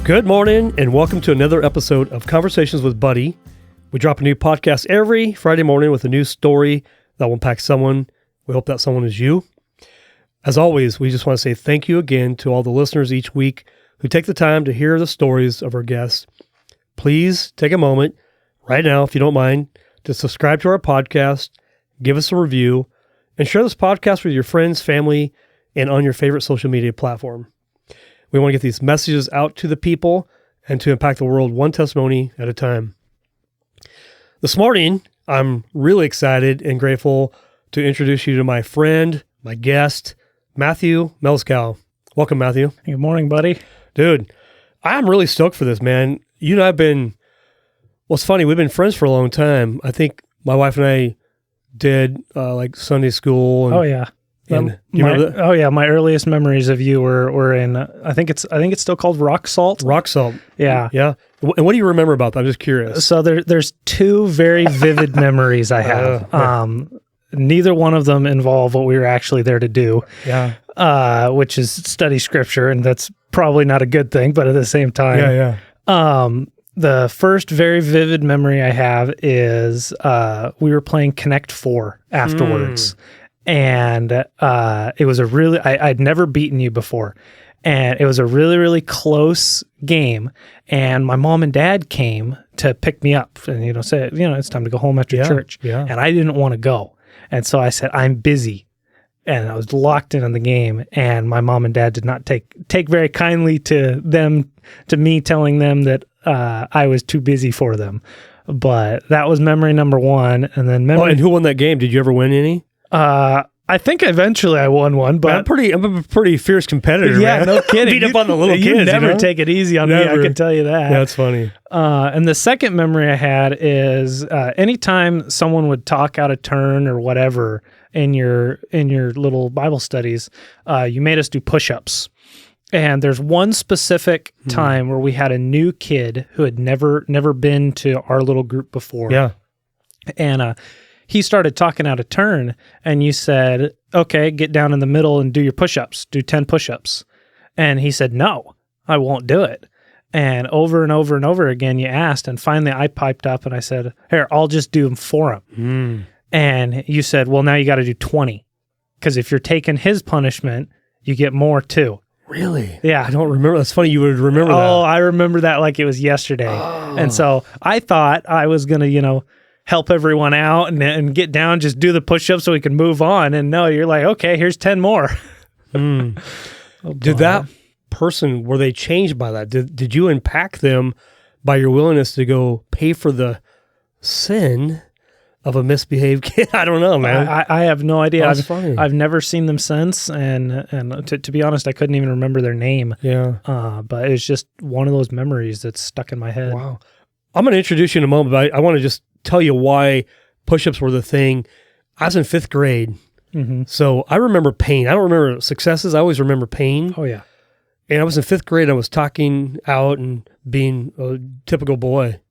Good morning, and welcome to another episode of Conversations with Buddy. We drop a new podcast every Friday morning with a new story that will impact someone. We hope that someone is you. As always, we just want to say thank you again to all the listeners each week who take the time to hear the stories of our guests. Please take a moment right now, if you don't mind, to subscribe to our podcast, give us a review, and share this podcast with your friends, family, and on your favorite social media platform. We want to get these messages out to the people and to impact the world one testimony at a time. This morning, I'm really excited and grateful to introduce you to my friend, my guest, Matthew Mehlschau. Welcome, Matthew. Good morning, buddy. Dude, I'm really stoked for this, man. You and I have been, well, it's funny, we've been friends for a long time. I think my wife and I did like Sunday school. And, oh, yeah. And you remember that? Oh, yeah. My earliest memories of you were in, I think it's still called rock salt. Rock salt. Yeah. Yeah. And what do you remember about that? I'm just curious. So there's two very vivid memories I have. Neither one of them involve what we were actually there to do. Yeah. Which is study scripture, and that's probably not a good thing, but at the same time. Yeah. The first very vivid memory I have is we were playing Connect 4 afterwards. And it was I'd never beaten you before. And it was a really, really close game. And my mom and dad came to pick me up and, say, it's time to go home after church. Yeah. And I didn't want to go. And so I said, I'm busy. And I was locked in on the game. And my mom and dad did not take very kindly to me telling them that I was too busy for them. But that was memory number one. And then and who won that game? Did you ever win any? I think eventually I won one, but I'm a pretty fierce competitor. Yeah, man. no kidding. Beat up on the little kids. You never take it easy on me. I can tell you that. Yeah, that's funny. And the second memory I had is anytime someone would talk out of turn or whatever in your little Bible studies, you made us do push-ups. And there's one specific time where we had a new kid who had never been to our little group before. Yeah, and he started talking out of turn, and you said, okay, get down in the middle and do your push-ups, do 10 push-ups. And he said, no, I won't do it. And over and over and over again, you asked, and finally I piped up and I said, here, I'll just do them for him. And you said, well, now you got to do 20, because if you're taking his punishment, you get more too. Really? Yeah. I don't remember. That's funny you would remember that. Oh, I remember that like it was yesterday. Oh. And so I thought I was going to, help everyone out and get down, just do the push-ups so we can move on. And no, you're like, okay, here's 10 more. Oh, did that person, were they changed by that? Did you impact them by your willingness to go pay for the sin of a misbehaved kid? I don't know, man. I have no idea. That's funny. I've never seen them since. And to be honest, I couldn't even remember their name. Yeah. But it's just one of those memories that's stuck in my head. Wow. I'm going to introduce you in a moment, but I want to just tell you why push-ups were the thing. I was in 5th grade, so I remember pain. I don't remember successes. I always remember pain. Oh, yeah. And I was in 5th grade. I was talking out and being a typical boy.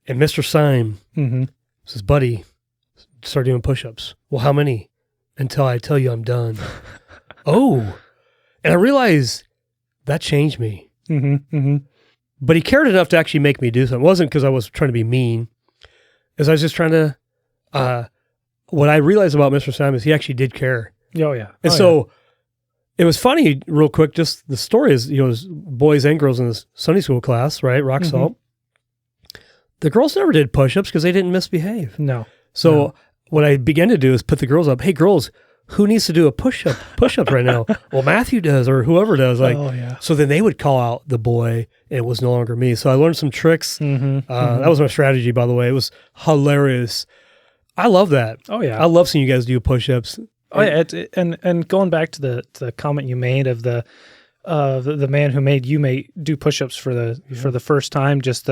And Mr. Syme says, buddy, start doing push-ups. Well, how many? Until I tell you I'm done. Oh. And I realized that changed me. But he cared enough to actually make me do something. It wasn't because I was trying to be mean. As I was just trying to, what I realized about Mr. Syme is he actually did care. Oh, yeah. And it was funny, real quick, just the story is, there's boys and girls in this Sunday school class, right? Rock salt. The girls never did push-ups because they didn't misbehave. No. So what I began to do is put the girls up. Hey, girls, who needs to do a push-up right now? Well, Matthew does, or whoever does. So then they would call out the boy, and it was no longer me. So I learned some tricks. That was my strategy, by the way. It was hilarious. I love that. Oh, yeah. I love seeing you guys do push-ups. Oh, yeah. And going back to the comment you made of the man who made you do push-ups for the first time, just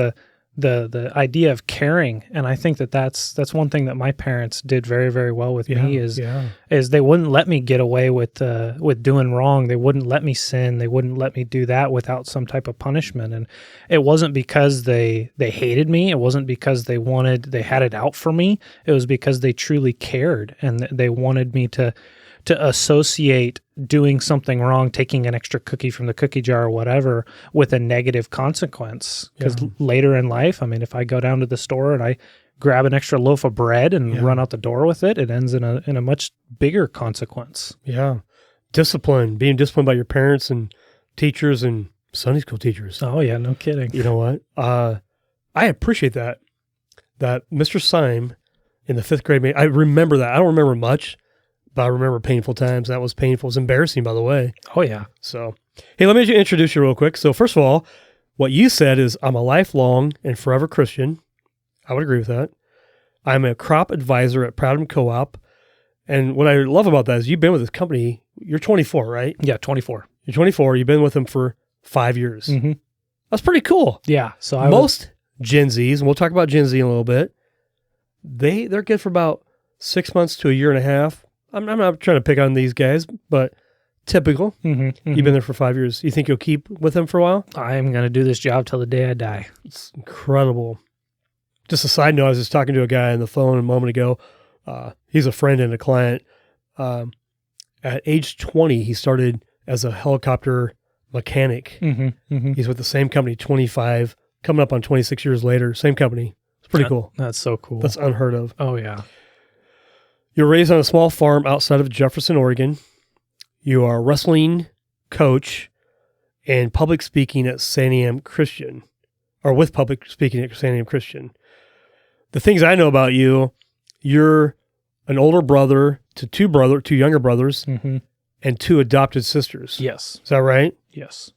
the idea of caring. And I think that's one thing that my parents did very, very well with me is they wouldn't let me get away with doing wrong. They wouldn't let me sin. They wouldn't let me do that without some type of punishment. And it wasn't because they hated me. It wasn't because they had it out for me. It was because they truly cared and they wanted me to to associate doing something wrong, taking an extra cookie from the cookie jar or whatever, with a negative consequence. Because later in life, I mean, if I go down to the store and I grab an extra loaf of bread and run out the door with it, it ends in a much bigger consequence. Yeah. Discipline, being disciplined by your parents and teachers and Sunday school teachers. Oh, yeah, no kidding. You know what? I appreciate that Mr. Syme in the 5th grade, I remember that. I don't remember much, but I remember painful times. That was painful. It was embarrassing, by the way. Oh, yeah. So, hey, let me introduce you real quick. So, first of all, what you said is I'm a lifelong and forever Christian. I would agree with that. I'm a crop advisor at Proudham Co-op. And what I love about that is you've been with this company. You're 24, right? Yeah, 24. You're 24. You've been with them for 5 years. Mm-hmm. That's pretty cool. Yeah. So most Gen Zs, and we'll talk about Gen Z in a little bit, they're good for about 6 months to a year and a half. I'm not trying to pick on these guys, but typical. You've been there for 5 years. You think you'll keep with them for a while? I'm going to do this job till the day I die. It's incredible. Just a side note, I was just talking to a guy on the phone a moment ago. He's a friend and a client. At age 20, he started as a helicopter mechanic. He's with the same company, 25, coming up on 26 years later. Same company. It's pretty cool. That's so cool. That's unheard of. Oh, yeah. You're raised on a small farm outside of Jefferson, Oregon. You are a wrestling coach and public speaking at St. Am Christian, or with public speaking at St. Am Christian. The things I know about you, you're an older brother to two younger brothers, and 2 adopted sisters. Yes. Is that right? Yes.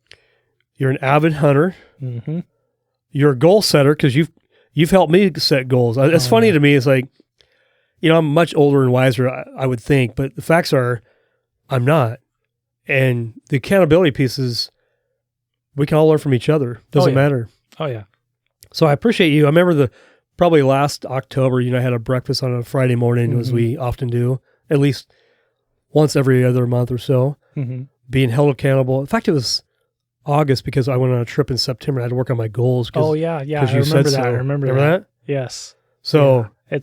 You're an avid hunter. You're a goal setter because you've helped me set goals. It's funny to me. It's like, you know, I'm much older and wiser, I would think, but the facts are I'm not. And the accountability piece is we can all learn from each other. Doesn't matter. Oh, yeah. So I appreciate you. I remember probably last October, you and I had a breakfast on a Friday morning, as we often do, at least once every other month or so, being held accountable. In fact, it was August because I went on a trip in September. I had to work on my goals. Oh, yeah. I remember that. I remember that. Yes. So yeah.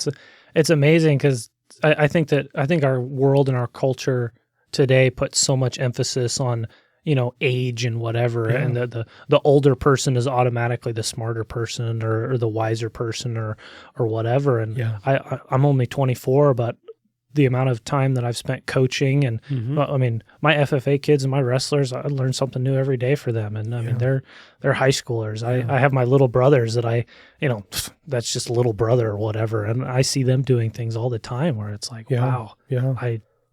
It's amazing because I think our world and our culture today puts so much emphasis on, you know, age and whatever, and the older person is automatically the smarter person or the wiser person or whatever. And I'm only 24, but the amount of time that I've spent coaching and I mean, my FFA kids and my wrestlers, I learn something new every day for them. And I mean, they're high schoolers. I have my little brothers that that's just a little brother or whatever. And I see them doing things all the time where it's like, wow,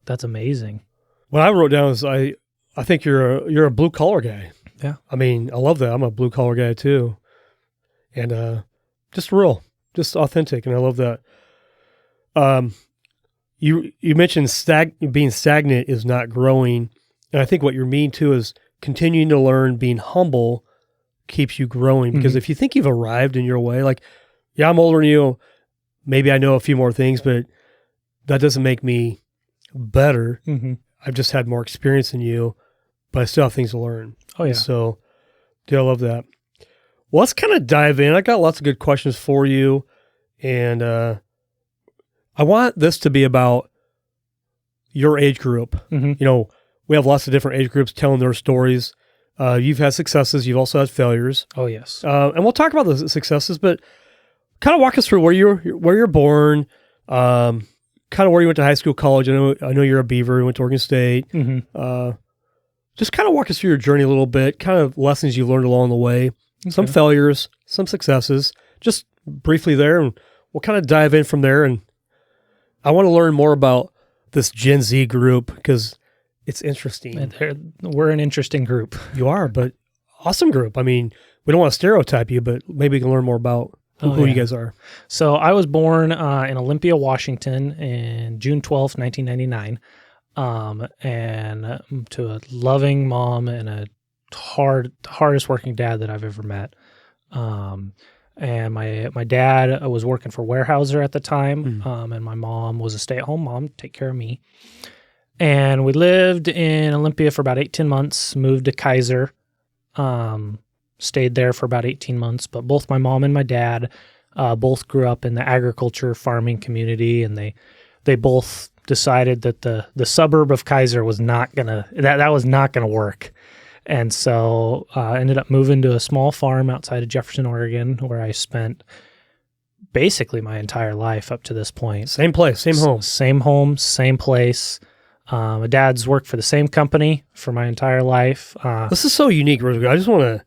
that's amazing. What I wrote down is I think you're a blue collar guy. Yeah. I mean, I love that. I'm a blue collar guy too. And just real, just authentic. And I love that. You mentioned being stagnant is not growing. And I think what you mean too is continuing to learn, being humble keeps you growing. Because if you think you've arrived in your way, like, yeah, I'm older than you. Maybe I know a few more things, but that doesn't make me better. I've just had more experience than you, but I still have things to learn. Oh, yeah. So, I love that. Well, let's kind of dive in. I got lots of good questions for you. And I want this to be about your age group. You know, we have lots of different age groups telling their stories. You've had successes. You've also had failures. Oh, yes. And we'll talk about the successes, but kind of walk us through where you're born, kind of where you went to high school, college. I know you're a Beaver. You went to Oregon State. Just kind of walk us through your journey a little bit, kind of lessons you learned along the way, some failures, some successes, just briefly there. And we'll kind of dive in from there. And I want to learn more about this Gen Z group because it's interesting. We're an interesting group. You are, but awesome group. I mean, we don't want to stereotype you, but maybe we can learn more about who you guys are. So I was born in Olympia, Washington in June 12th, 1999. And to a loving mom and a hardest working dad that I've ever met. And my dad was working for Weyerhaeuser at the time. And my mom was a stay-at-home mom, take care of me. And we lived in Olympia for about 18 months, moved to Kaiser, stayed there for about 18 months. But both my mom and my dad both grew up in the agriculture farming community, and they both decided that the suburb of Kaiser was not gonna that was not gonna work. And so I ended up moving to a small farm outside of Jefferson, Oregon, where I spent basically my entire life up to this point. Same place, same home. Same home, same place. My dad's worked for the same company for my entire life. This is so unique, Rodrigo. I just want to,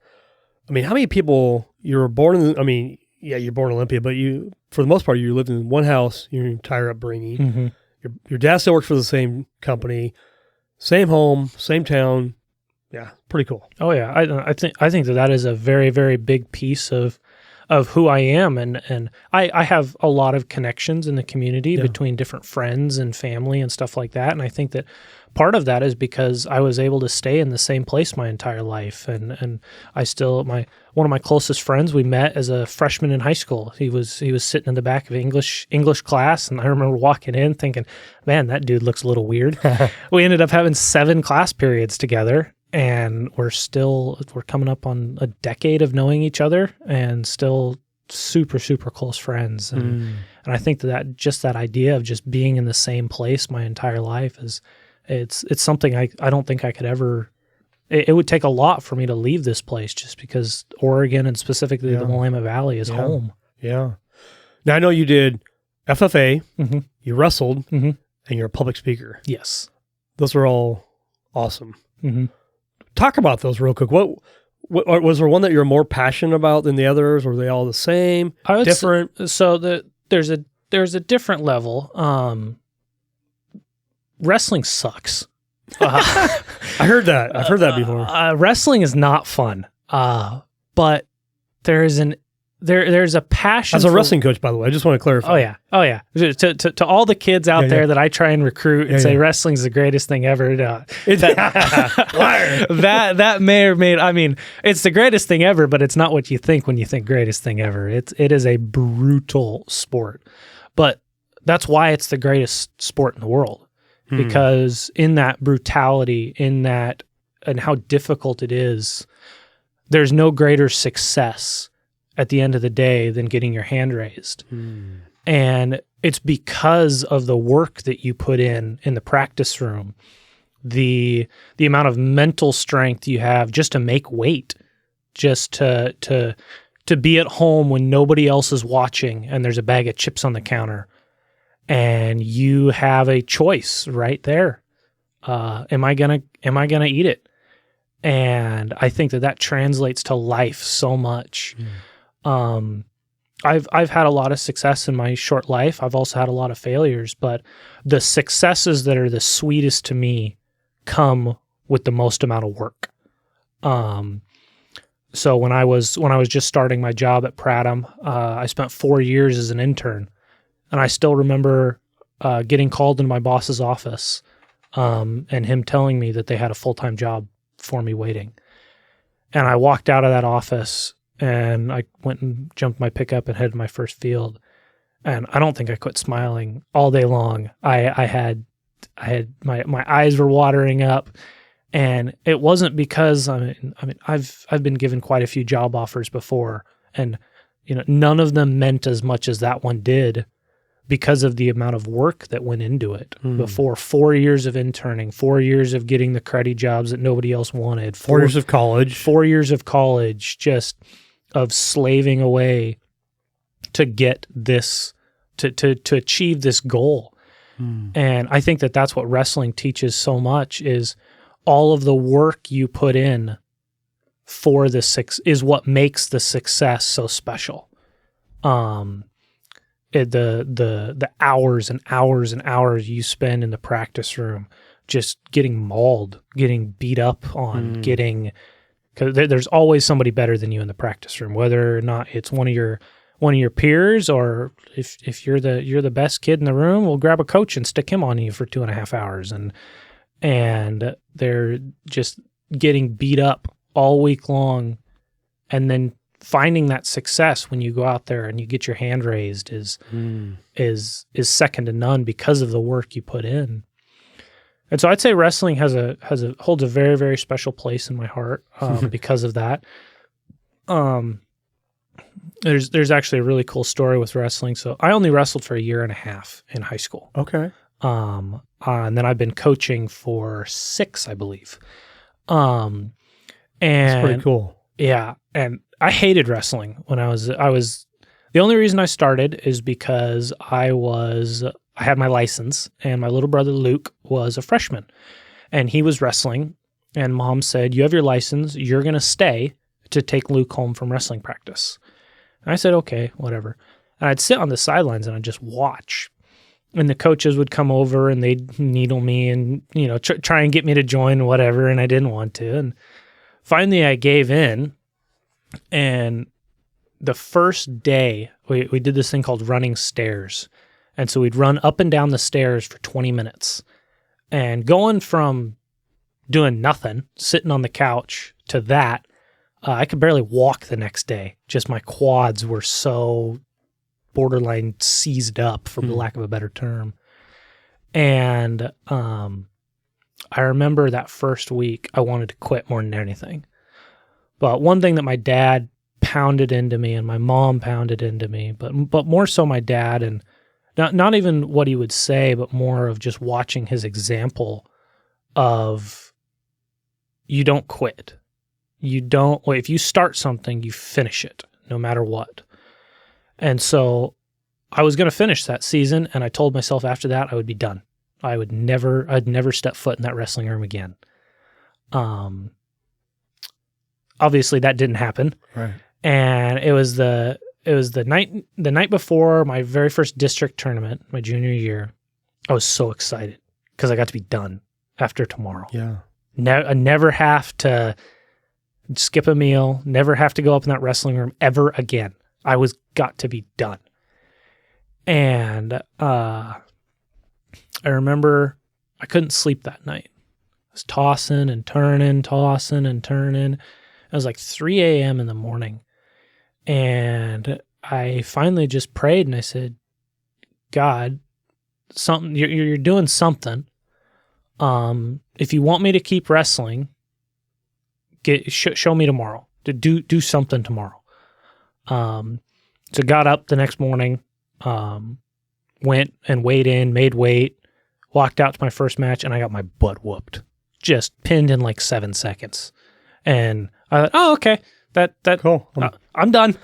how many people, you were born in, you're born in Olympia, but you, for the most part, you lived in one house your entire upbringing. Mm-hmm. Your dad still works for the same company, same home, same town. Yeah, pretty cool. Oh yeah, I think that is a very, very big piece of who I am, and I have a lot of connections in the community between different friends and family and stuff like that, and I think that part of that is because I was able to stay in the same place my entire life, and I still one of my closest friends, we met as a freshman in high school. He was sitting in the back of English class, and I remember walking in thinking, man, that dude looks a little weird. We ended up having 7 class periods together. And we're coming up on a decade of knowing each other and still super, super close friends. And I think that just that idea of just being in the same place my entire life it's something I don't think I could ever, it would take a lot for me to leave this place just because Oregon and specifically the Willamette Valley is home. Yeah. Now I know you did FFA, you wrestled, and you're a public speaker. Yes. Those are all awesome. Mm-hmm. Talk about those real quick. What was there one that you're more passionate about than the others? Or were they all the same? Different? There's a different level. Wrestling sucks. I heard that. I've heard that before. Wrestling is not fun. But there's a passion. As a wrestling coach, by the way, I just want to clarify. Oh yeah. To all the kids out there that I try and recruit and say wrestling's the greatest thing ever. That may or may. It's the greatest thing ever, but it's not what you think when you think greatest thing ever. It is a brutal sport, but that's why it's the greatest sport in the world. Because in that brutality, and how difficult it is, there's no greater success at the end of the day than getting your hand raised. And it's because of the work that you put in the practice room, the amount of mental strength you have just to make weight, just to be at home when nobody else is watching and there's a bag of chips on the counter and you have a choice right there. Am I gonna eat it? And I think that translates to life so much. I've had a lot of success in my short life. I've also had a lot of failures, but the successes that are the sweetest to me come with the most amount of work. So when I was just starting my job at Prattam, I spent 4 years as an intern, and I still remember getting called into my boss's office and him telling me that they had a full-time job for me waiting. And I walked out of that office and I went and jumped my pickup and headed to my first field. And I don't think I quit smiling all day long. I had my eyes were watering up, and it wasn't because I've been given quite a few job offers before, and none of them meant as much as that one did because of the amount of work that went into it. Before 4 years of interning, 4 years of getting the cruddy jobs that nobody else wanted, 4 years of college, 4 years of college, just of slaving away to get this, to achieve this goal. And I think that that's what wrestling teaches so much, is all of the work you put in for is what makes the success so special. The hours and hours and hours you spend in the practice room just getting mauled, getting beat up on, because there's always somebody better than you in the practice room, whether or not it's one of your peers, or if you're the best kid in the room, we'll grab a coach and stick him on you for 2.5 hours, and they're just getting beat up all week long, and then finding that success when you go out there and you get your hand raised is second to none because of the work you put in. And so I'd say wrestling holds a very, very special place in my heart because of that. There's actually a really cool story with wrestling. So I only wrestled for 1.5 years in high school. Okay. And then I've been coaching for 6, I believe. And That's pretty cool. Yeah, and I hated wrestling when I was the only reason I started is because I had my license, and my little brother Luke was a freshman, and he was wrestling, and Mom said, "You have your license, you're going to stay to take Luke home from wrestling practice." And I said, "Okay, whatever." And I'd sit on the sidelines and I'd just watch. And the coaches would come over and they'd needle me and, try and get me to join and whatever, and I didn't want to. And finally I gave in, and the first day we did this thing called running stairs. And so we'd run up and down the stairs for 20 minutes. And going from doing nothing, sitting on the couch, to that, I could barely walk the next day. Just my quads were so borderline seized up, for the lack of a better term. And I remember that first week, I wanted to quit more than anything. But one thing that my dad pounded into me and my mom pounded into me, but more so my dad, and not even what he would say, but more of just watching his example of, you don't quit. If you start something, you finish it, no matter what. And so I was going to finish that season, and I told myself after that I would be done. I'd never step foot in that wrestling room again. Obviously that didn't happen. Right. And it was the night before my very first district tournament, my junior year. I was so excited because I got to be done after tomorrow. Yeah. I never have to skip a meal, never have to go up in that wrestling room ever again. I got to be done. And I remember I couldn't sleep that night. I was tossing and turning. It was like 3 a.m. in the morning. And I finally just prayed and I said, "God, something you're doing something. If you want me to keep wrestling, show me tomorrow. To do something tomorrow." So got up the next morning, went and weighed in, made weight, walked out to my first match, and I got my butt whooped. Just pinned in like 7 seconds. And I thought, "Oh, okay. That Cool. I'm done."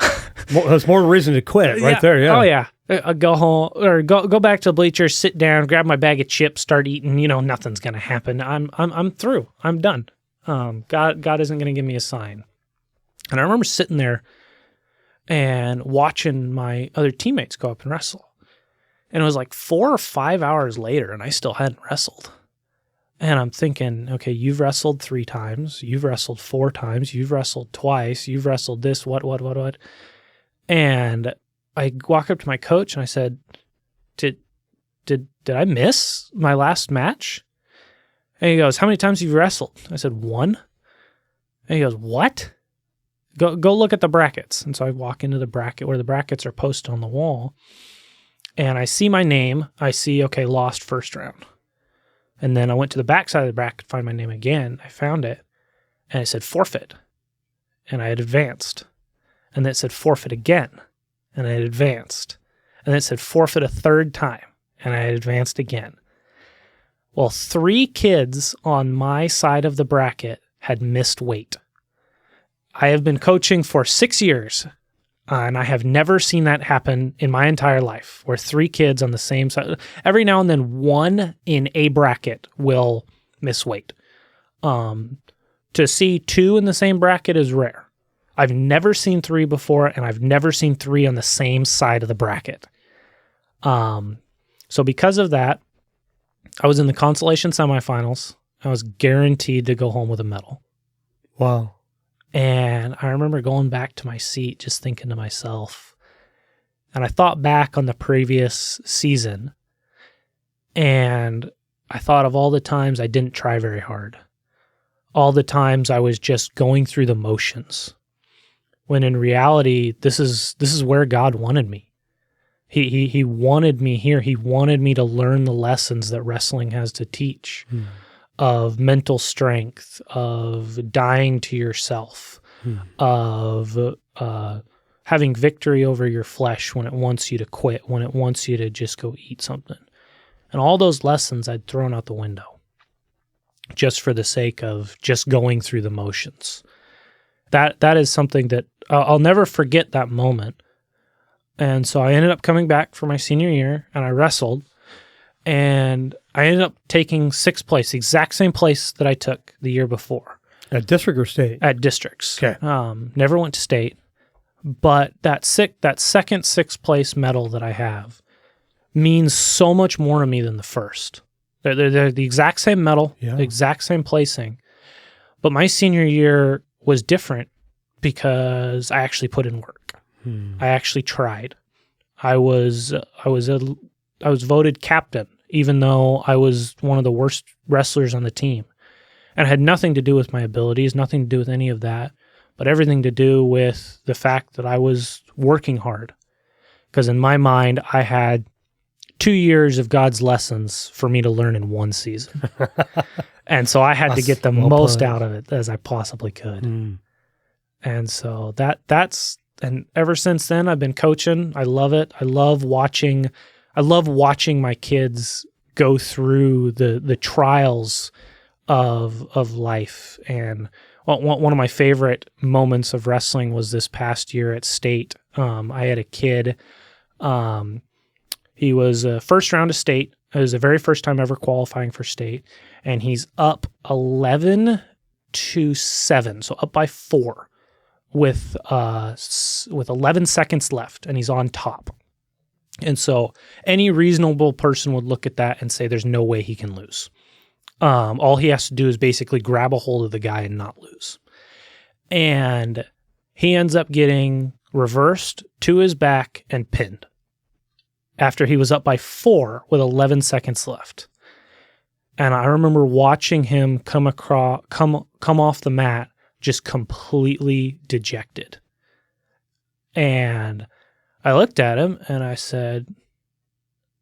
That's more reason to quit right there. Yeah. Oh yeah. I'll go home or go back to the bleachers, sit down, grab my bag of chips, start eating. Nothing's gonna happen. I'm through. I'm done. God isn't gonna give me a sign. And I remember sitting there and watching my other teammates go up and wrestle. And it was like 4 or 5 hours later, and I still hadn't wrestled. And I'm thinking, okay, you've wrestled 3 times, you've wrestled 4 times, you've wrestled twice, you've wrestled this, what? And I walk up to my coach and I said, Did I miss my last match? And he goes, "How many times have you wrestled?" I said, 1. And he goes, "What? Go look at the brackets." And so I walk into the bracket where the brackets are posted on the wall, and I see my name. I see, okay, lost first round. And then I went to the back side of the bracket to find my name again. I found it, and it said forfeit, and I had advanced. And then it said forfeit again, and I had advanced. And then it said forfeit a 3rd time, and I had advanced again. Well, 3 kids on my side of the bracket had missed weight. I have been coaching for 6 years, and I have never seen that happen in my entire life, where 3 kids on the same side. Every now and then, 1 in a bracket will miss weight. To see 2 in the same bracket is rare. I've never seen 3 before, and I've never seen 3 on the same side of the bracket. So because of that, I was in the consolation semifinals. I was guaranteed to go home with a medal. Wow. And I remember going back to my seat, just thinking to myself, and I thought back on the previous season, and I thought of all the times I didn't try very hard. All the times I was just going through the motions. When in reality, this is where God wanted me. He wanted me here. He wanted me to learn the lessons that wrestling has to teach. Of mental strength, of dying to yourself, of having victory over your flesh when it wants you to quit, when it wants you to just go eat something. And all those lessons I'd thrown out the window just for the sake of just going through the motions. That is something that I'll never forget, that moment. And so I ended up coming back for my senior year, and I wrestled, and I ended up taking 6th place, the exact same place that I took the year before. At district or state? At districts. Okay. Never went to state, but that second 6th place medal that I have means so much more to me than the first. They're the exact same medal, the exact same placing, but my senior year was different because I actually put in work. I actually tried. I was voted captain, even though I was one of the worst wrestlers on the team. And it had nothing to do with my abilities, nothing to do with any of that, but everything to do with the fact that I was working hard. Because in my mind, I had 2 years of God's lessons for me to learn in one season. And so I had to get the most out of it as I possibly could. And so and ever since then I've been coaching. I love it. I love watching my kids go through the trials of life. And one of my favorite moments of wrestling was this past year at state. I had a kid, he was first round of state. It was the very first time ever qualifying for state, and he's up 11-7, so up by 4 with 11 seconds left, and he's on top. And so any reasonable person would look at that and say there's no way he can lose. All he has to do is basically grab a hold of the guy and not lose. And he ends up getting reversed to his back and pinned after he was up by 4 with 11 seconds left. And I remember watching him come off the mat just completely dejected. And I looked at him and I said,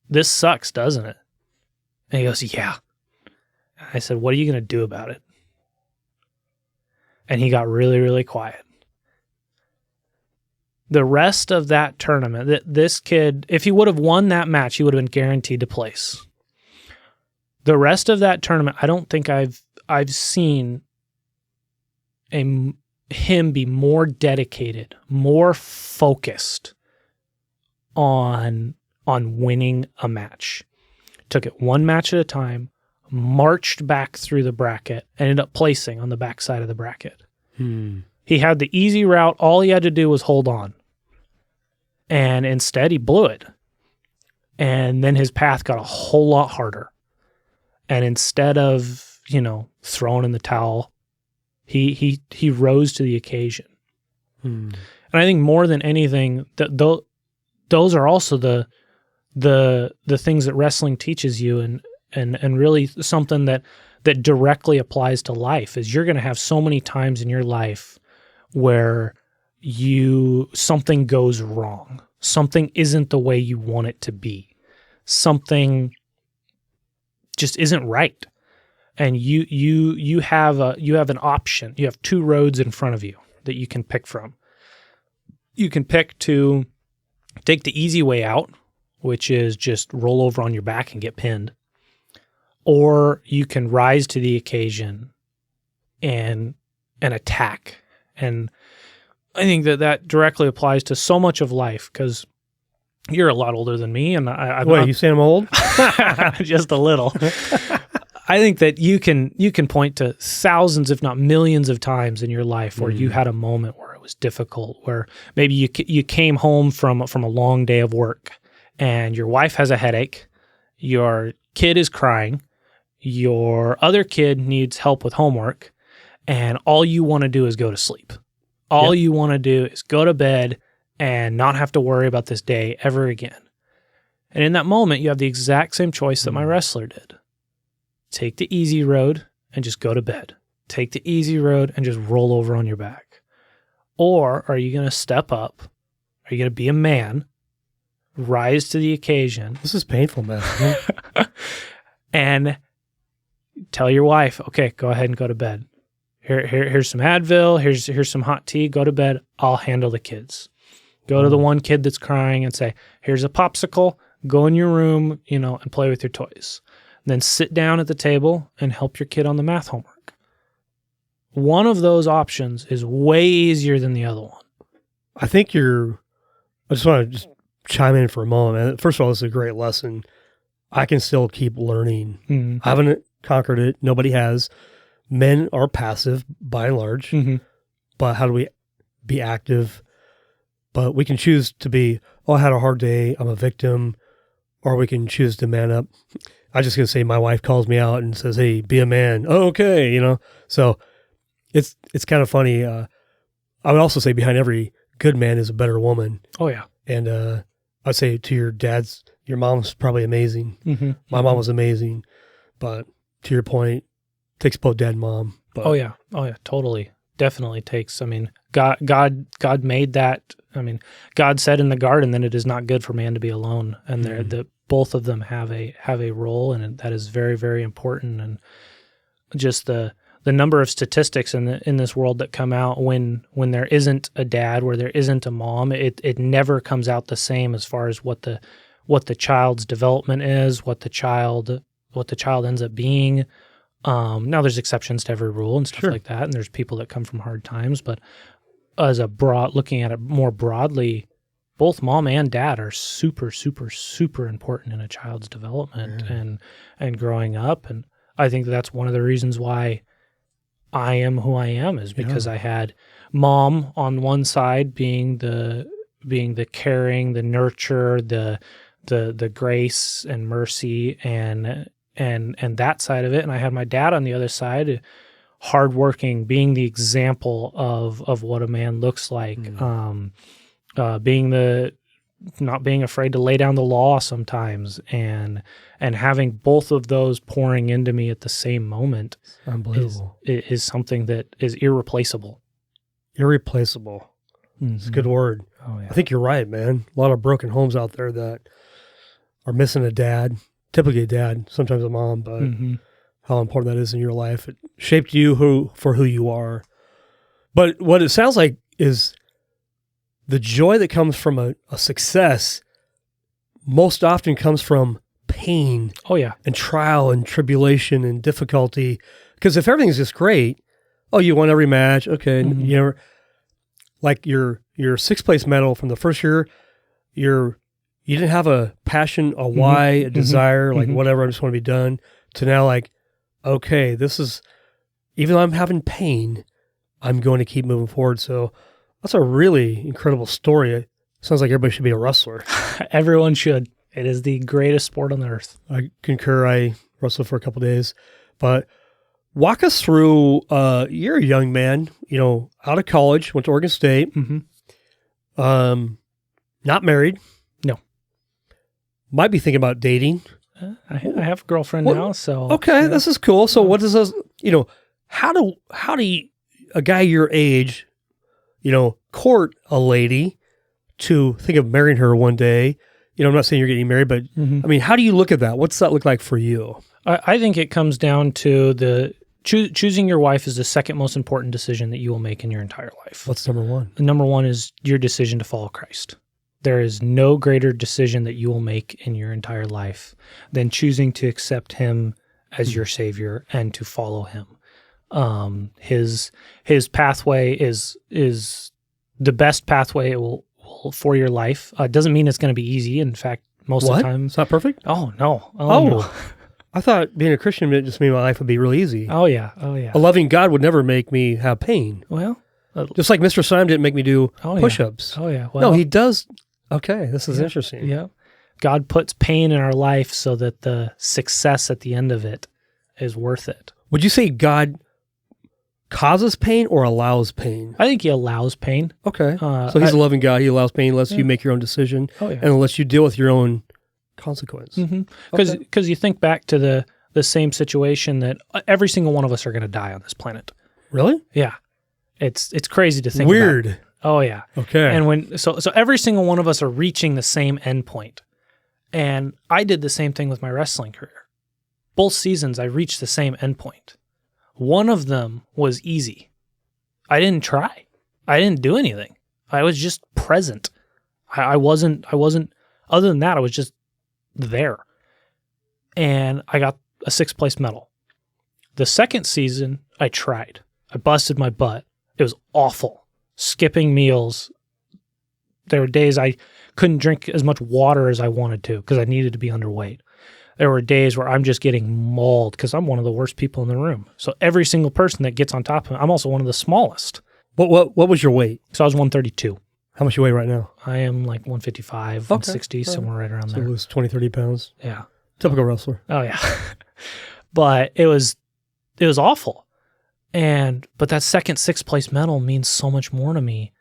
"This sucks, doesn't it?" And he goes, "Yeah." I said, "What are you going to do about it?" And he got really, really quiet. The rest of that tournament, this kid, if he would have won that match, he would have been guaranteed to place. The rest of that tournament, I don't think I've seen him be more dedicated, more focused on winning a match. Took it one match at a time, marched back through the bracket, ended up placing on the backside of the bracket. He had the easy route. All he had to do was hold on. And instead, he blew it. And then his path got a whole lot harder. And instead of, throwing in the towel, he rose to the occasion. And I think more than anything, those are also the things that wrestling teaches you, and really something that directly applies to life is you're going to have so many times in your life where something goes wrong. Something isn't the way you want it to be. Something just isn't right. And you have an option. You have 2 roads in front of you that you can pick from. You can pick to take the easy way out, which is just roll over on your back and get pinned. Or you can rise to the occasion and attack. And I think that directly applies to so much of life, because you're a lot older than me. And you saying I'm old? Just a little. I think that you can point to thousands, if not millions of times in your life where you had a moment where it was difficult, where maybe you came home from a long day of work and your wife has a headache, your kid is crying, your other kid needs help with homework, and all you want to do is go to sleep. All you want to do is go to bed and not have to worry about this day ever again. And in that moment, you have the exact same choice that my wrestler did. Take the easy road and just go to bed. Take the easy road and just roll over on your back. Or are you going to step up? Are you going to be a man, rise to the occasion? This is painful, man. And tell your wife, okay, go ahead and go to bed. Here's some Advil. Here's some hot tea. Go to bed. I'll handle the kids. Go to the one kid that's crying and say, here's a popsicle. go in your room, and play with your toys. Then sit down at the table and help your kid on the math homework. One of those options is way easier than the other one. I think I just want to just chime in for a moment, man. First of all, this is a great lesson. I can still keep learning. Mm-hmm. I haven't conquered it. Nobody has. Men are passive by and large, but how do we be active? But we can choose to be, I had a hard day, I'm a victim, or we can choose to man up. I just gonna say my wife calls me out and says, "Hey, be a man." Oh, okay, So it's kind of funny. I would also say behind every good man is a better woman. Oh yeah. And I'd say to your mom's probably amazing. Mm-hmm. My mom was amazing, but to your point, it takes both dad and mom. But, oh yeah, totally, definitely takes. I mean, God made that. I mean, God said in the garden that it is not good for man to be alone, and both of them have a role, and that is very, very important. And just the number of statistics in this world that come out when there isn't a dad, where there isn't a mom, it never comes out the same as far as what the child's development is, what the child ends up being. Now there's exceptions to every rule and stuff like that, and there's people that come from hard times, but as looking at it more broadly, both mom and dad are super, super, super important in a child's development and growing up. And I think that's one of the reasons why I am who I am, is because I had mom on one side being the caring, the nurture, the grace and mercy and that side of it, and I had my dad on the other side, hardworking, being the example of what a man looks like, not being afraid to lay down the law sometimes, and having both of those pouring into me at the same moment. Unbelievable. Is something that is irreplaceable. Irreplaceable. It's a good word. Oh yeah. I think you're right, man. A lot of broken homes out there that are missing a dad. Typically a dad, sometimes a mom, but how important that is in your life. It shaped you for who you are. But what it sounds like is the joy that comes from a success most often comes from pain. Oh yeah. And trial and tribulation and difficulty. Because if everything's just great, you won every match, okay, like your sixth place medal from the first year, you didn't have a passion, a why, a desire, like whatever, I just want to be done, to now like, okay, this is, even though I'm having pain, I'm going to keep moving forward. So that's a really incredible story. It sounds like everybody should be a wrestler. Everyone should. It is the greatest sport on the earth. I concur. I wrestled for a couple of days. But walk us through, you're a young man, out of college, went to Oregon State, not married. No. Might be thinking about dating. I have a girlfriend now, so okay, this is cool. So what does this? How do a guy your age, court a lady to think of marrying her one day? I'm not saying you're getting married, but I mean, how do you look at that? What's that look like for you? I think it comes down to choosing your wife is the second most important decision that you will make in your entire life. What's number one? Number one is your decision to follow Christ. There is no greater decision that you will make in your entire life than choosing to accept him as your Savior and to follow him. His pathway is the best pathway it will for your life. Doesn't mean it's going to be easy. In fact, most of the time, it's not perfect. Oh no! No. I thought being a Christian would just mean my life would be really easy. Oh yeah! A loving God would never make me have pain. Well, just like Mr. Syme didn't make me do push-ups. Oh yeah. Well, no, he does. Okay, this is interesting. Yeah. God puts pain in our life so that the success at the end of it is worth it. Would you say God causes pain or allows pain? I think he allows pain. Okay. So he's a loving God. He allows pain, lets you make your own decision, and lets you deal with your own consequence. Because you think back to the same situation that every single one of us are going to die on this planet. Really? Yeah. It's crazy to think Weird. about. Oh yeah. Okay. And so every single one of us are reaching the same endpoint. And I did the same thing with my wrestling career. Both seasons I reached the same endpoint. One of them was easy. I didn't try. I didn't do anything. I was just present. I wasn't other than that, I was just there. And I got a 6th place medal. The second season, I tried. I busted my butt. It was awful. Skipping meals. There were days I couldn't drink as much water as I wanted to because I needed to be underweight. There were days where I'm just getting mauled because I'm one of the worst people in the room. So every single person that gets on top of me, I'm also one of the smallest. What was your weight? So I was 132. How much you weigh right now? I am like 155, 160, somewhere right around so there. So lose 20, 30 pounds. Yeah. Typical wrestler. Oh, yeah. But it was awful. But that second 6th place medal means so much more to me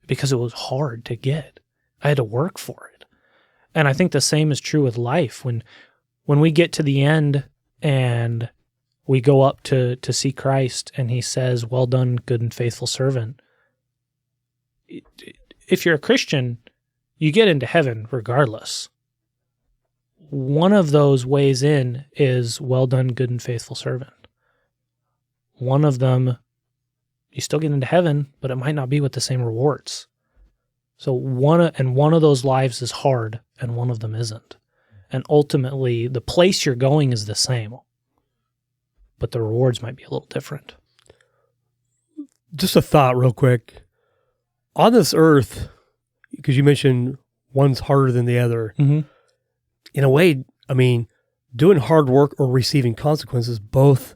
because it was hard to get. I had to work for it. And I think the same is true with life. When we get to the end and we go up to see Christ and he says, "Well done, good and faithful servant." If you're a Christian, you get into heaven regardless. One of those ways in is, "Well done, good and faithful servant." One of them, you still get into heaven, but it might not be with the same rewards. So one of those lives is hard and one of them isn't. And ultimately, the place you're going is the same, but the rewards might be a little different. Just a thought real quick. On this earth, because you mentioned one's harder than the other, Mm-hmm. in a way, I mean, doing hard work or receiving consequences both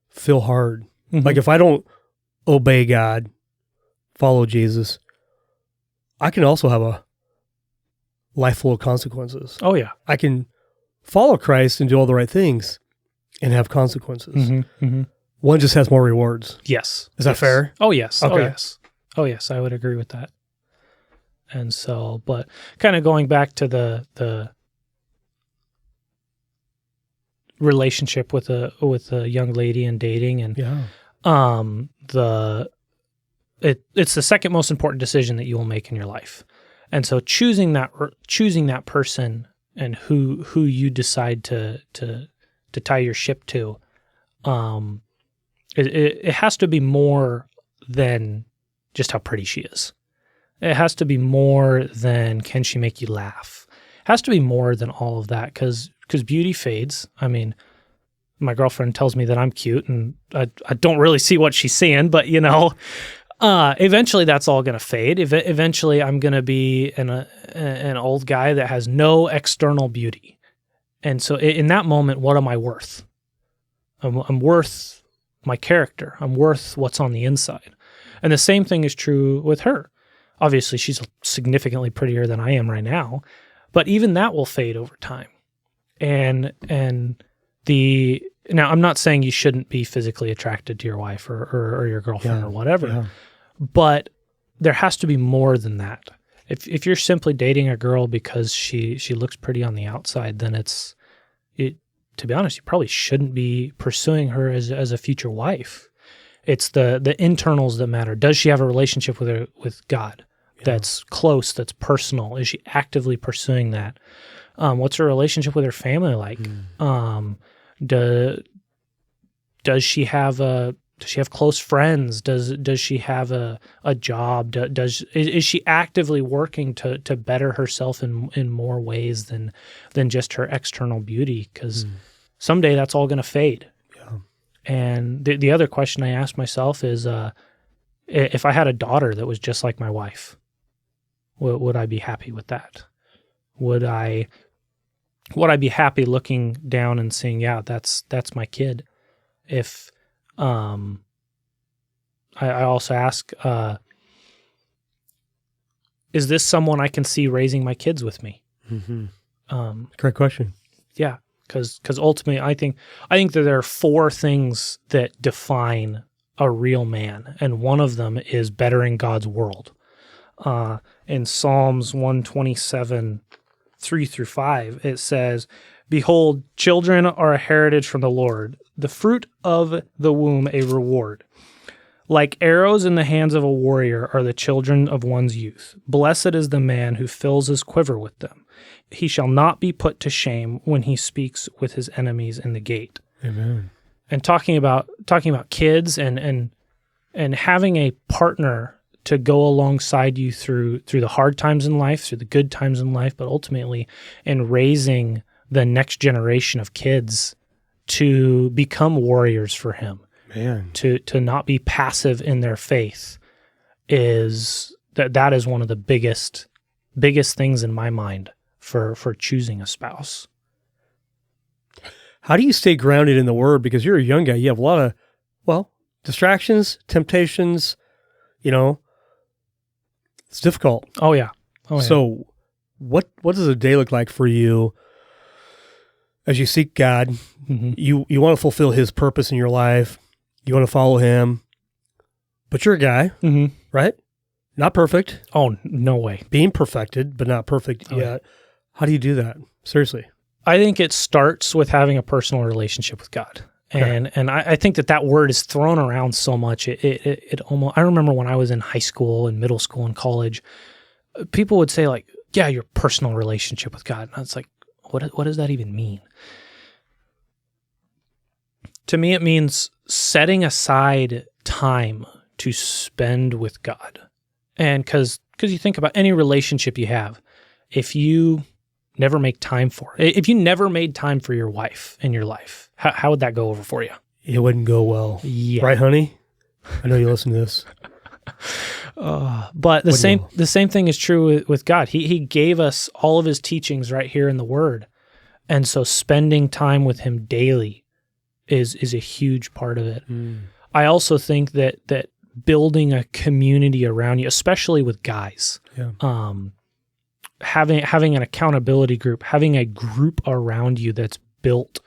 feel hard. Mm-hmm. Like if I don't obey God, follow Jesus, I can also have a life full of consequences. Oh, yeah. I can follow Christ and do all the right things and have consequences. Mm-hmm. Mm-hmm. One just has more rewards. Yes. Is that fair? Oh, yes. Okay. Oh, yes. Oh, yes. I would agree with that. And so, but kind of going back to the relationship with a young lady and dating, and it's the second most important decision that you will make in your life. And so choosing that person and who you decide to tie your ship to, it has to be more than just how pretty she is. It has to be more than can she make you laugh. It has to be more than all of that because beauty fades. I mean, my girlfriend tells me that I'm cute, and I don't really see what she's seeing, but eventually that's all going to fade. Eventually I'm going to be an old guy that has no external beauty. And so in that moment, what am I worth? I'm worth my character. I'm worth what's on the inside. And the same thing is true with her. Obviously, she's significantly prettier than I am right now, but even that will fade over time. And now I'm not saying you shouldn't be physically attracted to your wife or your girlfriend or whatever, but there has to be more than that. If you're simply dating a girl because she looks pretty on the outside, then to be honest, you probably shouldn't be pursuing her as a future wife. It's the internals that matter. Does she have a relationship with God that's close, that's personal? Is she actively pursuing that? What's her relationship with her family like? Does she have close friends? Does she have a job? Is she actively working to better herself in more ways than just her external beauty? Because someday that's all going to fade. Yeah. And the other question I asked myself is, if I had a daughter that was just like my wife, would I be happy with that? Would I be happy looking down and seeing, yeah, that's my kid? If I also ask, is this someone I can see raising my kids with me? Mm-hmm. Great question. Yeah, because ultimately, I think that there are 4 things that define a real man, and one of them is bettering God's world. In Psalms 127, 3-5, it says, "Behold, children are a heritage from the Lord, the fruit of the womb a reward. Like arrows in the hands of a warrior are the children of one's youth. Blessed is the man who fills his quiver with them. He shall not be put to shame when he speaks with his enemies in the gate." Amen. And talking about kids and having a partner to go alongside you through the hard times in life, through the good times in life, but ultimately in raising the next generation of kids to become warriors for him. Man. To not be passive in their faith is that is one of the biggest things in my mind for choosing a spouse. How do you stay grounded in the Word? Because you're a young guy. You have a lot of, distractions, temptations, it's difficult. Oh, yeah. So what does a day look like for you as you seek God? Mm-hmm. You want to fulfill his purpose in your life. You want to follow him, but you're a guy, Mm-hmm. right? Not perfect. Oh, no way. Being perfected, but not perfect yet. Yeah. How do you do that? Seriously. I think it starts with having a personal relationship with God. Okay. And I think that word is thrown around so much. It almost, I remember when I was in high school and middle school and college, people would say like, yeah, your personal relationship with God. And it's like, what does that even mean? To me, it means setting aside time to spend with God. And because you think about any relationship you have, if you never make time for it, if you never made time for your wife in your life, how would that go over for you? It wouldn't go well. Yeah. Right, honey? I know you listen to this. But the same thing is true with God. He gave us all of his teachings right here in the Word. And so spending time with him daily is a huge part of it. I also think that building a community around you, especially with guys, having an accountability group, having a group around you that's built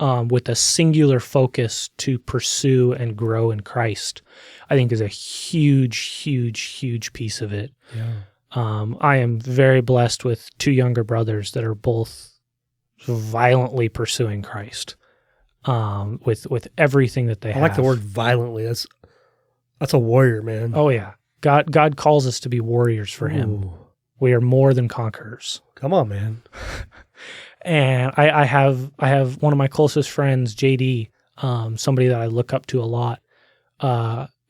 with a singular focus to pursue and grow in Christ, I think is a huge, huge, huge piece of it. Yeah. I am very blessed with two younger brothers that are both violently pursuing Christ with everything that they have. I like the word violently. That's a warrior, man. Oh, yeah. God calls us to be warriors for him. We are more than conquerors. Come on, man. And I have one of my closest friends, JD, somebody that I look up to a lot.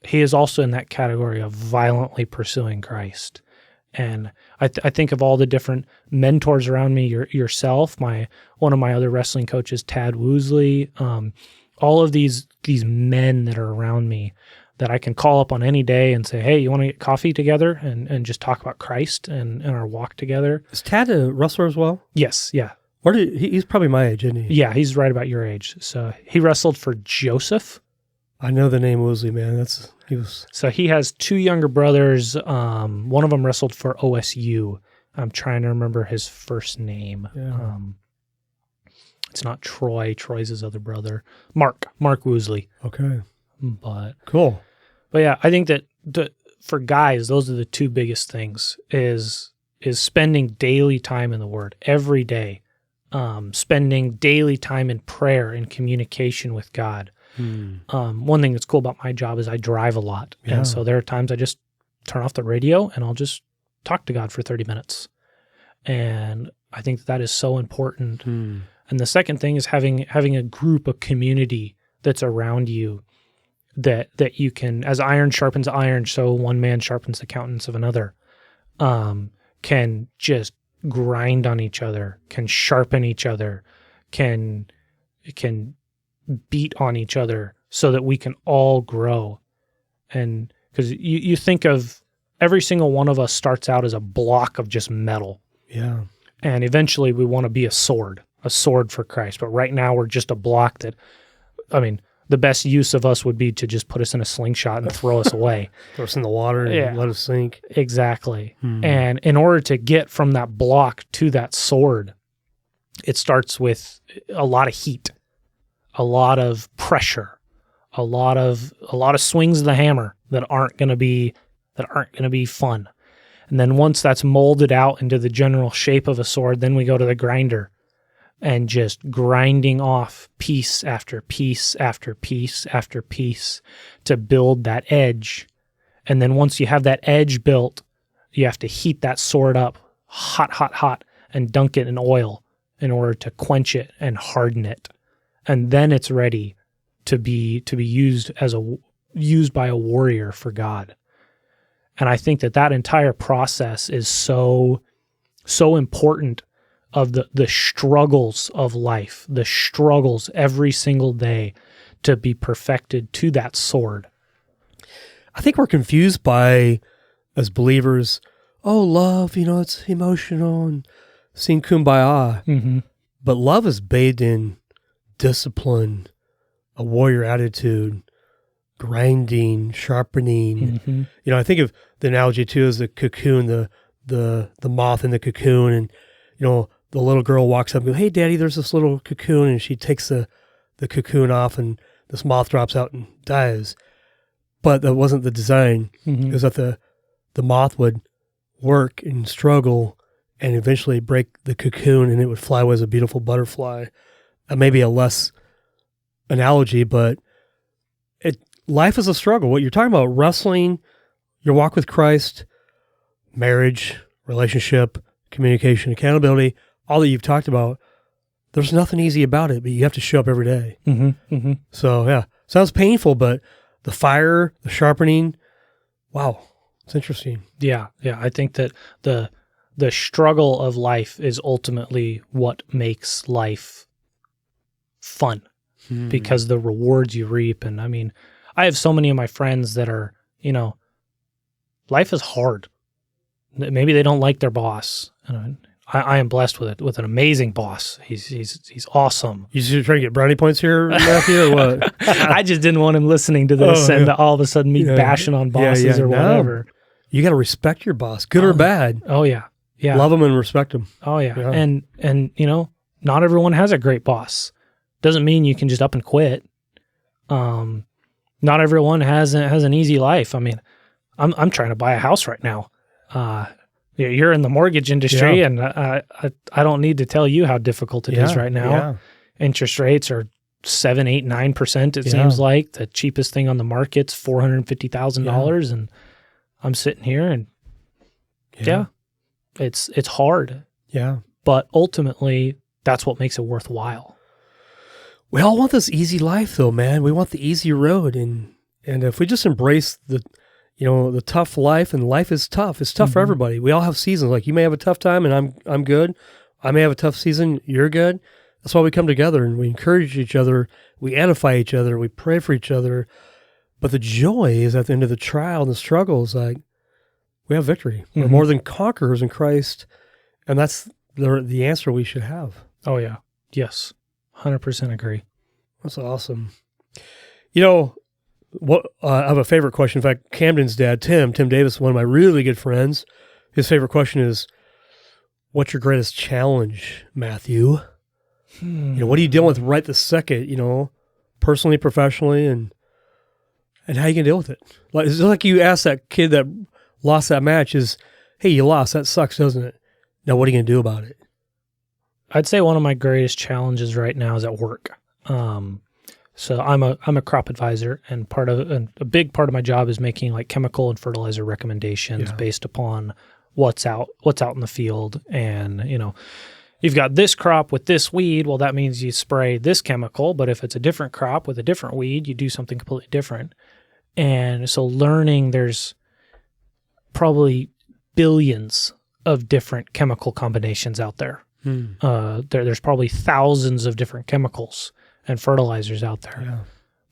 He is also in that category of violently pursuing Christ. And I think of all the different mentors around me, yourself, one of my other wrestling coaches, Tad Woosley, all of these men that are around me that I can call up on any day and say, hey, you want to get coffee together and just talk about Christ and our walk together. Is Tad a wrestler as well? Yes, yeah. He's probably my age, isn't he? Yeah, he's right about your age. So he wrestled for Joseph. I know the name Woosley, man. So he has two younger brothers. One of them wrestled for OSU. I'm trying to remember his first name. Yeah. It's not Troy. Troy's his other brother. Mark Woosley. Okay. But cool. But yeah, I think that for guys, those are the two biggest things is spending daily time in the Word every day, spending daily time in prayer and communication with God. One thing that's cool about my job is I drive a lot. Yeah. And so there are times I just turn off the radio and I'll just talk to God for 30 minutes. And I think that is so important. And the second thing is having a group, a community that's around you that you can, as iron sharpens iron, so one man sharpens the countenance of another, can just grind on each other, can sharpen each other, can beat on each other so that we can all grow. And because you think of every single one of us starts out as a block of just metal. Yeah. And eventually we want to be a sword for Christ. But right now we're just a block that, the best use of us would be to just put us in a slingshot and throw us away. Throw us in the water and let us sink. Exactly. And in order to get from that block to that sword, it starts with a lot of heat, a lot of pressure, a lot of swings of the hammer that aren't going to be fun. And then once that's molded out into the general shape of a sword, then we go to the grinder and just grinding off piece after piece after piece after piece to build that edge. And then once you have that edge built, you have to heat that sword up hot, and dunk it in oil in order to quench it and harden it. And then it's ready to be used by a warrior for God. And I think that entire process is so important, of the struggles of life, the struggles every single day to be perfected to that sword. I think we're confused by, as believers, love, it's emotional and sing kumbaya. Mm-hmm. But love is bathed in discipline, a warrior attitude, grinding, sharpening. Mm-hmm. I think of the analogy too as the cocoon, the moth in the cocoon, and the little girl walks up and goes, "Hey, Daddy, there's this little cocoon," and she takes the cocoon off, and this moth drops out and dies. But that wasn't the design. Mm-hmm. It was that the moth would work and struggle and eventually break the cocoon, and it would fly away as a beautiful butterfly. Maybe a less analogy, but life is a struggle. What you're talking about, wrestling, your walk with Christ, marriage, relationship, communication, accountability, all that you've talked about, there's nothing easy about it, but you have to show up every day. Mm-hmm. Mm-hmm. So, yeah, sounds painful, but the fire, the sharpening, wow, it's interesting. Yeah. I think that the struggle of life is ultimately what makes life fun, because the rewards you reap. And I mean, I have so many of my friends that are, life is hard. Maybe they don't like their boss. I am blessed with an amazing boss. He's awesome. You just trying to get brownie points here, Matthew, or what? I just didn't want him listening to this and all of a sudden me bashing on bosses or whatever. You got to respect your boss, good or bad. Oh yeah. Love him and respect him. Oh yeah. And not everyone has a great boss. Doesn't mean you can just up and quit. Not everyone has an easy life. I mean, I'm trying to buy a house right now. You're in the mortgage industry, and I don't need to tell you how difficult it is right now. Yeah. Interest rates are 7, 8, 9%. It seems like the cheapest thing on the market's $450,000, and I'm sitting here, and it's hard. Yeah, but ultimately, that's what makes it worthwhile. We all want this easy life, though, man. We want the easy road, and if we just embrace the tough life, and life is tough. It's tough for everybody. We all have seasons. Like, you may have a tough time, and I'm good. I may have a tough season. You're good. That's why we come together and we encourage each other. We edify each other. We pray for each other. But the joy is at the end of the trial and the struggle is like, we have victory. We're more than conquerors in Christ, and that's the answer we should have. Oh yeah, yes, 100% agree. That's awesome. What I have a favorite question. In fact, Camden's dad, Tim Davis, one of my really good friends, his favorite question is, what's your greatest challenge, Matthew? What are you dealing with right this second, personally, professionally, and how you can deal with it? Like, it's like you asked that kid that lost that match is, hey, you lost. That sucks, doesn't it? Now, what are you going to do about it? I'd say one of my greatest challenges right now is at work. So I'm a crop advisor, and a big part of my job is making like chemical and fertilizer recommendations based upon what's out in the field. And you've got this crop with this weed. Well, that means you spray this chemical. But if it's a different crop with a different weed, you do something completely different. And so learning, there's probably billions of different chemical combinations out there. There's probably thousands of different chemicals and fertilizers out there. Yeah.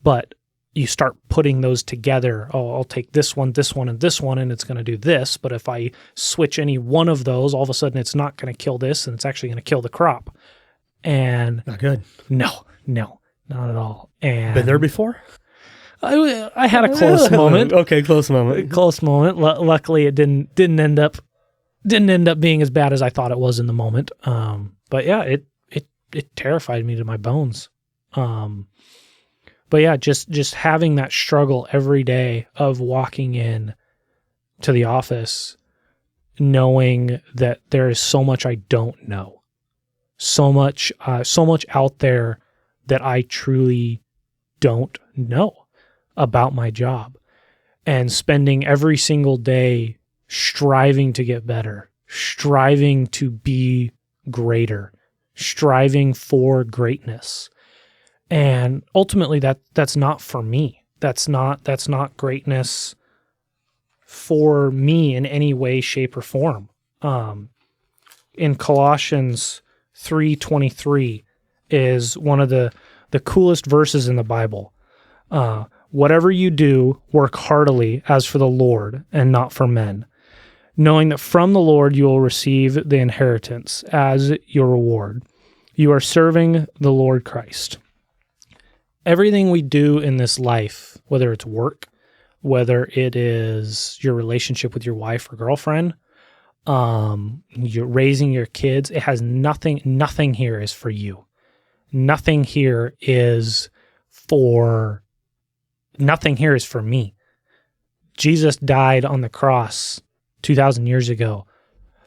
But you start putting those together. Oh, I'll take this one, and this one, and it's going to do this. But if I switch any one of those, all of a sudden it's not going to kill this, and it's actually going to kill the crop. And not good. No, not at all. And been there before? I had a close moment. Okay, close moment. Close moment. Luckily, it didn't end up being as bad as I thought it was in the moment. But yeah, it terrified me to my bones. But yeah, just having that struggle every day of walking in to the office, knowing that there is so much I don't know, so much out there that I truly don't know about my job, and spending every single day striving to get better, striving to be greater, striving for greatness. And ultimately that's not for me. That's not greatness for me in any way, shape, or form. In Colossians 3:23 is one of the coolest verses in the Bible. Whatever you do, work heartily as for the Lord and not for men, knowing that from the Lord you will receive the inheritance as your reward. You are serving the Lord Christ. Everything we do in this life, whether it's work, whether it is your relationship with your wife or girlfriend, you're raising your kids, it has nothing here is for you. Nothing here is for me. Jesus died on the cross 2,000 years ago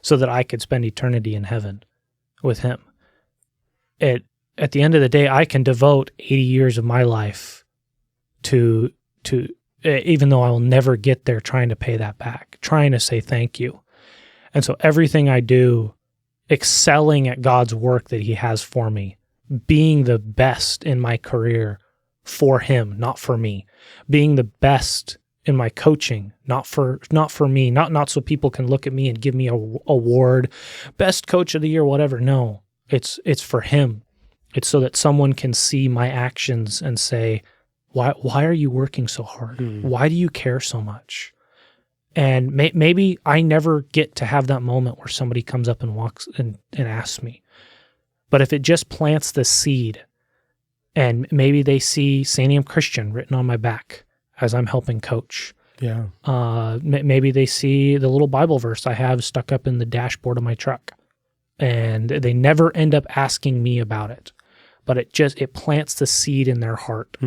so that I could spend eternity in heaven with him. At the end of the day, I can devote 80 years of my life to even though I will never get there, trying to pay that back, trying to say thank you. And so everything I do, excelling at God's work that he has for me, being the best in my career for him, not for me, being the best in my coaching, not for me, not so people can look at me and give me an award, best coach of the year, whatever. No, it's for him. It's so that someone can see my actions and say, why are you working so hard? Why do you care so much? And maybe I never get to have that moment where somebody comes up and walks and asks me. But if it just plants the seed, and maybe they see St. Am Christian written on my back as I'm helping coach. Yeah. Maybe they see the little Bible verse I have stuck up in the dashboard of my truck, and they never end up asking me about it. But it plants the seed in their heart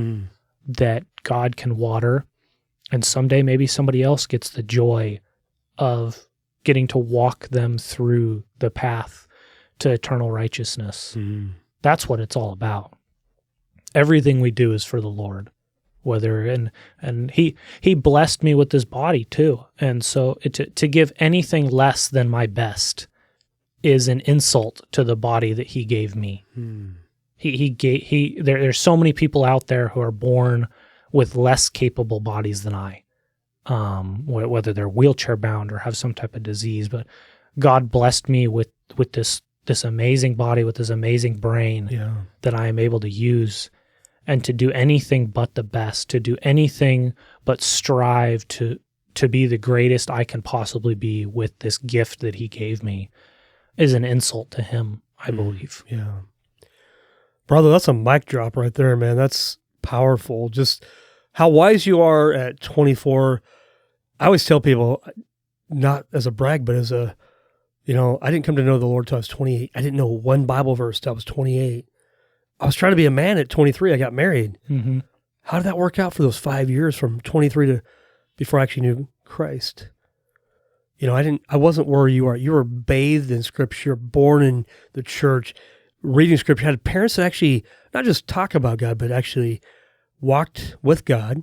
that God can water. And someday maybe somebody else gets the joy of getting to walk them through the path to eternal righteousness. That's what it's all about. Everything we do is for the Lord. And he blessed me with this body too. And so to give anything less than my best is an insult to the body that he gave me. There's so many people out there who are born with less capable bodies than I, whether they're wheelchair bound or have some type of disease. But God blessed me with this amazing body, with this amazing brain that I am able to use, and to do anything but the best, to do anything but strive to be the greatest I can possibly be with this gift that he gave me is an insult to him, I believe. Yeah. Brother, that's a mic drop right there, man. That's powerful. Just how wise you are at 24. I always tell people, not as a brag, but as I didn't come to know the Lord till I was 28. I didn't know one Bible verse till I was 28. I was trying to be a man at 23. I got married. How did that work out for those 5 years from 23 to before I actually knew Christ? I wasn't where you are. You were bathed in Scripture, born in the church, reading Scripture, had parents that actually not just talk about God, but actually walked with God,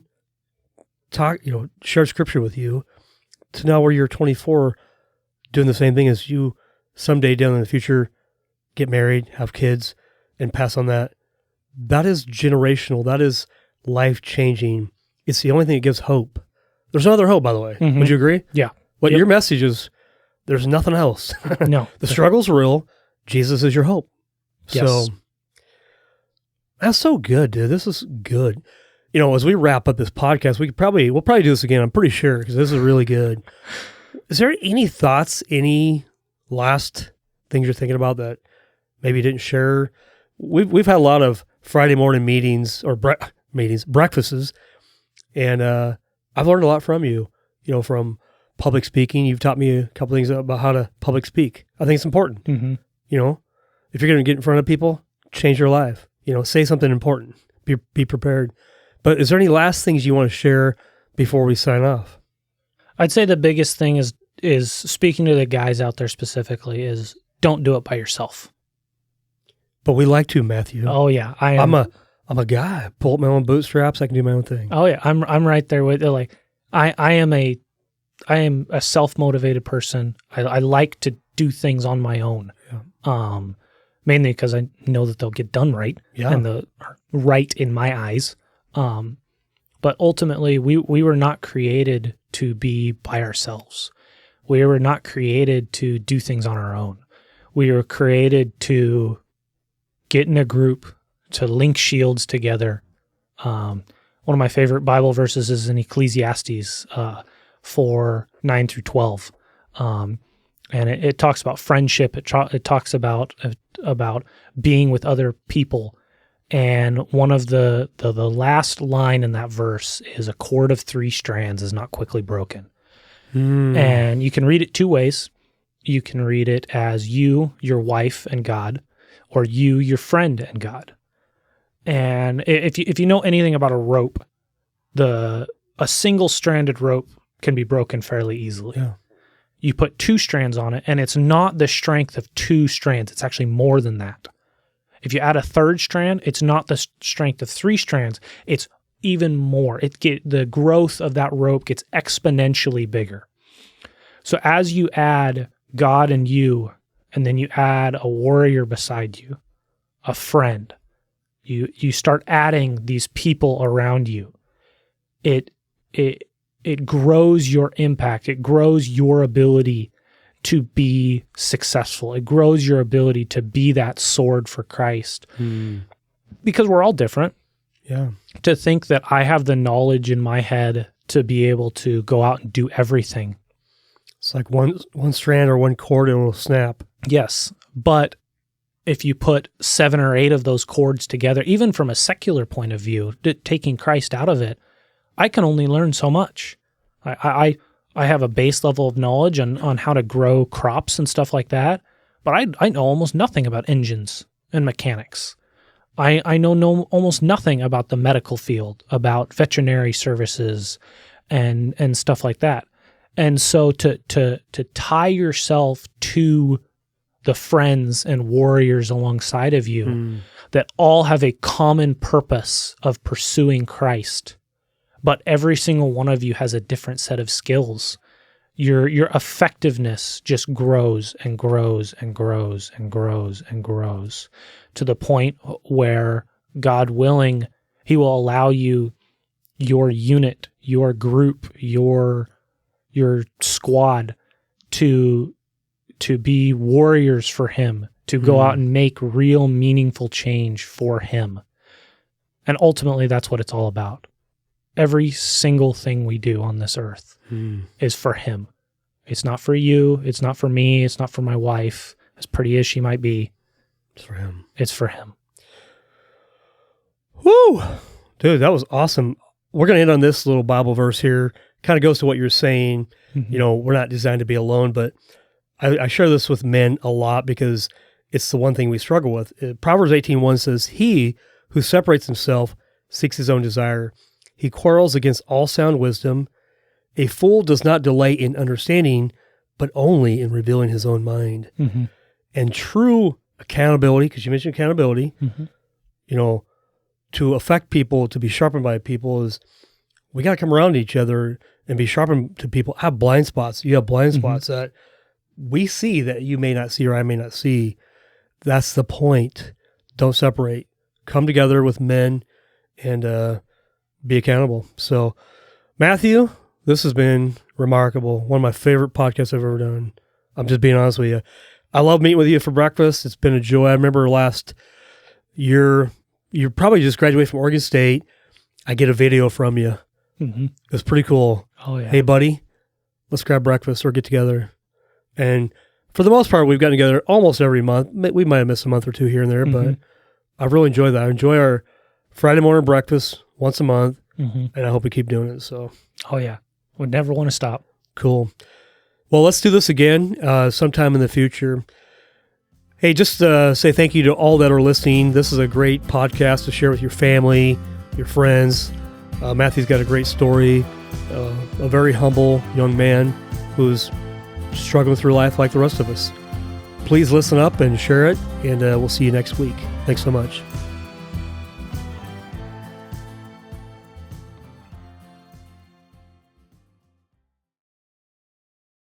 shared Scripture with you, to now where you're 24, doing the same thing as you someday down in the future, get married, have kids, and pass on that. That is generational. That is life-changing. It's the only thing that gives hope. There's no other hope, by the way. Would you agree? Yeah. Your message is, there's nothing else. No. The struggle's real. Jesus is your hope. Yes. So that's so good, dude. This is good. As we wrap up this podcast, we'll probably do this again. I'm pretty sure, because this is really good. Is there any thoughts, any last things you're thinking about that maybe you didn't share? We've had a lot of Friday morning meetings or breakfasts, and I've learned a lot from you. From public speaking, you've taught me a couple things about how to public speak. I think it's important. If you're going to get in front of people, change your life. Say something important. Be prepared. But is there any last things you want to share before we sign off? I'd say the biggest thing is speaking to the guys out there specifically is don't do it by yourself. But we like to, Matthew. Oh yeah, I'm a guy. Pull up my own bootstraps. I can do my own thing. Oh yeah, I'm right there with it. Like I am a self-motivated person. I like to do things on my own. Yeah. Mainly because I know that they'll get done right. Yeah. And right in my eyes. But ultimately we were not created to be by ourselves. We were not created to do things on our own. We were created to get in a group, to link shields together. One of my favorite Bible verses is in Ecclesiastes 4:9-12. And it talks about friendship. It talks about being with other people. And one of the last line in that verse is, a cord of 3 strands is not quickly broken. And you can read it 2 ways. You can read it as you, your wife, and God, or you, your friend, and God. And if you know anything about a rope, a single-stranded rope can be broken fairly easily. Yeah. You put 2 strands on it, and it's not the strength of 2 strands. It's actually more than that. If you add a 3rd strand, it's not the strength of 3 strands. It's even more. The growth of that rope gets exponentially bigger. So as you add God and you, and then you add a warrior beside you, a friend, you start adding these people around you. It grows your impact. It grows your ability to be successful. It grows your ability to be that sword for Christ. Because we're all different. Yeah. To think that I have the knowledge in my head to be able to go out and do everything. It's like one strand or one cord and it will snap. Yes. But if you put 7 or 8 of those cords together, even from a secular point of view, taking Christ out of it, I can only learn so much. I have a base level of knowledge on how to grow crops and stuff like that, but I know almost nothing about engines and mechanics. I know almost nothing about the medical field, about veterinary services and stuff like that. And so to tie yourself to the friends and warriors alongside of you that all have a common purpose of pursuing Christ, but every single one of you has a different set of skills. Your effectiveness just grows and grows and grows and grows and grows to the point where, God willing, He will allow you, your unit, your group, your squad to be warriors for Him, to go out and make real meaningful change for Him. And ultimately, that's what it's all about. Every single thing we do on this earth is for Him. It's not for you. It's not for me. It's not for my wife, as pretty as she might be. It's for Him. It's for Him. Woo! Dude, that was awesome. We're going to end on this little Bible verse here. Kind of goes to what you're saying. You know, we're not designed to be alone, but I share this with men a lot because it's the one thing we struggle with. Proverbs 18:1 says, "He who separates himself seeks his own desire. He quarrels against all sound wisdom. A fool does not delay in understanding, but only in revealing his own mind." And true accountability, because you mentioned accountability, you know, to affect people, to be sharpened by people, is we got to come around each other and be sharpened to people. I have blind spots. You have blind spots that we see that you may not see or I may not see. That's the point. Don't separate. Come together with men and be accountable. So, Matthew, this has been remarkable. One of my favorite podcasts I've ever done. I'm just being honest with you. I love meeting with you for breakfast. It's been a joy. I remember last year, you probably just graduated from Oregon State. I get a video from you. It was pretty cool. Oh, yeah. Hey, buddy, let's grab breakfast or get together. And for the most part, we've gotten together almost every month. We might have missed a month or two here and there, but I really enjoy that. I enjoy our Friday morning breakfast once a month, and I hope we keep doing it. So, oh, yeah. Would never want to stop. Cool. Well, let's do this again sometime in the future. Hey, just say thank you to all that are listening. This is a great podcast to share with your family, your friends. Matthew's got a great story, a very humble young man who's struggling through life like the rest of us. Please listen up and share it, and we'll see you next week. Thanks so much.